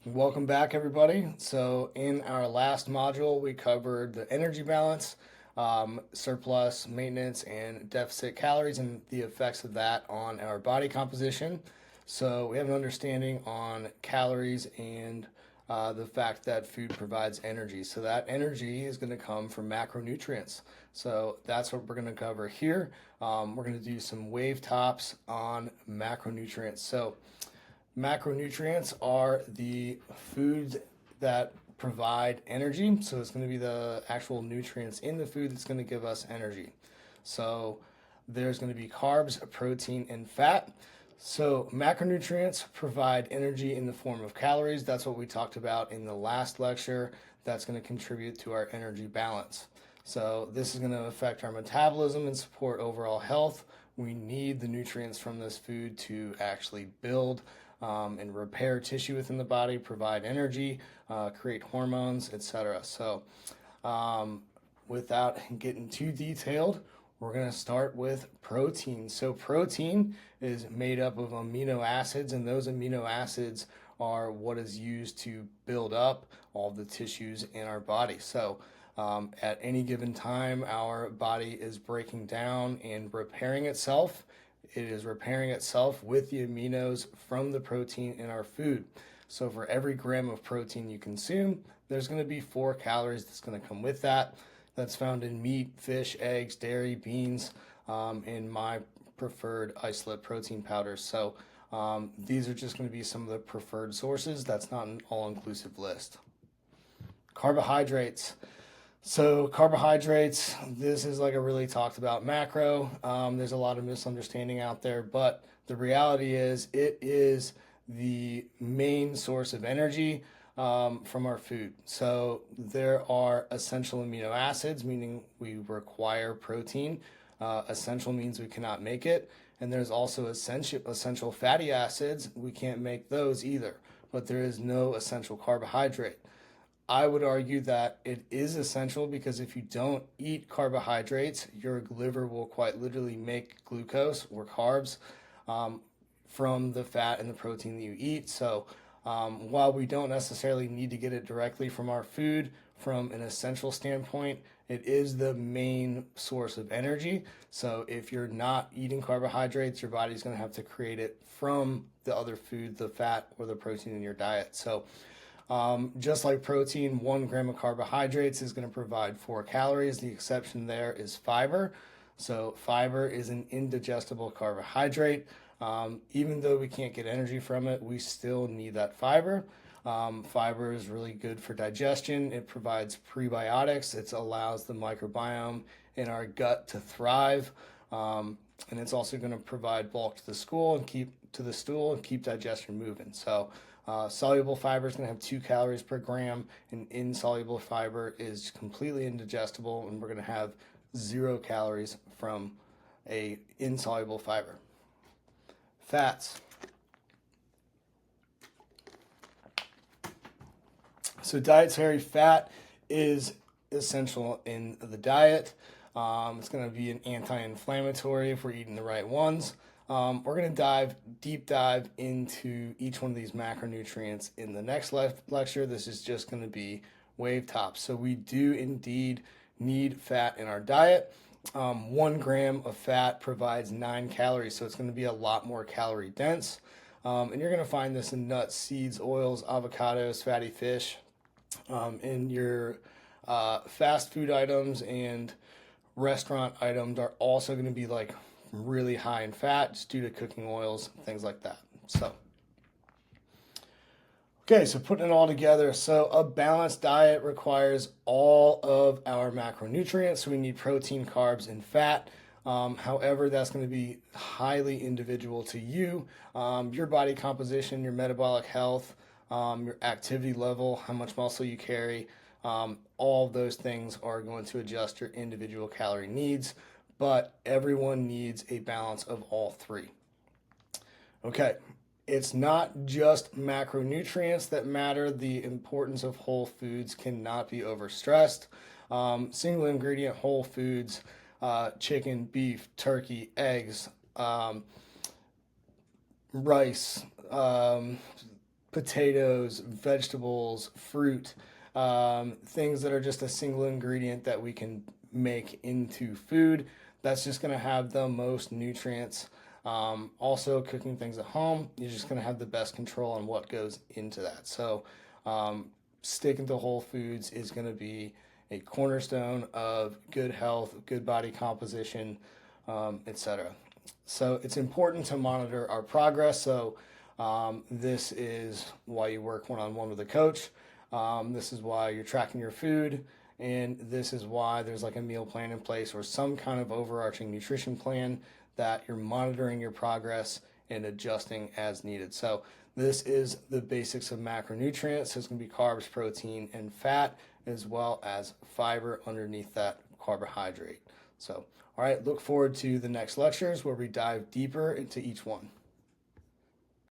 Welcome back, everybody. So, in our last module, we covered the energy balance, surplus, maintenance, and deficit calories, and the effects of that on our body composition. So, we have an understanding on calories and the fact that food provides energy. So, that energy is going to come from macronutrients. So, that's what we're going to cover here. We're going to do some wave tops on macronutrients. So, macronutrients are the foods that provide energy. So it's going to be the actual nutrients in the food that's going to give us energy. So there's going to be carbs, protein, and fat. So macronutrients provide energy in the form of calories. That's what we talked about in the last lecture. That's going to contribute to our energy balance. So this is going to affect our metabolism and support overall health. We need the nutrients from this food to actually build and repair tissue within the body, provide energy, create hormones, etc. So, without getting too detailed, we're going to start with protein. So, protein is made up of amino acids, and those amino acids are what is used to build up all the tissues in our body. So, at any given time, our body is breaking down and repairing itself. It is repairing itself with the aminos from the protein in our food. So for every gram of protein you consume, there's going to be 4 calories that's going to come with that. That's found in meat, fish, eggs, dairy, beans, and my preferred isolate protein powders. So these are just going to be some of the preferred sources. That's not an all-inclusive list. Carbohydrates. So carbohydrates, this is like a really talked about macro. There's a lot of misunderstanding out there, but the reality is it is the main source of energy from our food. So there are essential amino acids, meaning we require protein. Essential means we cannot make it. And there's also essential fatty acids. We can't make those either, but there is no essential carbohydrate. I would argue that it is essential because if you don't eat carbohydrates, your liver will quite literally make glucose or carbs from the fat and the protein that you eat. So while we don't necessarily need to get it directly from our food, from an essential standpoint, it is the main source of energy. So if you're not eating carbohydrates, your body's going to have to create it from the other food, the fat or the protein in your diet. So just like protein, 1 gram of carbohydrates is going to provide 4 calories. The exception there is fiber. So fiber is an indigestible carbohydrate. Even though we can't get energy from it, we still need that fiber. Fiber is really good for digestion. It provides prebiotics. It allows the microbiome in our gut to thrive. And it's also going to provide bulk to the stool and keep digestion moving. So soluble fiber is going to have 2 calories per gram, and insoluble fiber is completely indigestible, and we're going to have 0 calories from a insoluble fiber. Fats. So dietary fat is essential in the diet. It's going to be an anti-inflammatory if we're eating the right ones. We're going to deep dive into each one of these macronutrients in the next lecture. This is just going to be wave tops. So we do indeed need fat in our diet. 1 gram of fat provides 9 calories, so it's going to be a lot more calorie dense. And you're going to find this in nuts, seeds, oils, avocados, fatty fish, in your fast food items and restaurant items are also going to be like really high in fat just due to cooking oils, things like that. So, okay, so putting it all together. So a balanced diet requires all of our macronutrients. So we need protein, carbs, and fat. However, that's going to be highly individual to you, your body composition, your metabolic health, your activity level, how much muscle you carry. All of those things are going to adjust your individual calorie needs, but everyone needs a balance of all 3. Okay, it's not just macronutrients that matter. The importance of whole foods cannot be overstressed. Single ingredient whole foods, chicken, beef, turkey, eggs, rice, potatoes, vegetables, fruit, things that are just a single ingredient that we can make into food. That's just going to have the most nutrients. Also, cooking things at home, you're just going to have the best control on what goes into that. So, sticking to whole foods is going to be a cornerstone of good health, good body composition, etc. So, it's important to monitor our progress. So, this is why you work one on one with a coach. This is why you're tracking your food. And this is why there's like a meal plan in place or some kind of overarching nutrition plan that you're monitoring your progress and adjusting as needed. So this is the basics of macronutrients. So it's going to be carbs, protein, and fat, as well as fiber underneath that carbohydrate. So, all right, look forward to the next lectures where we dive deeper into each one.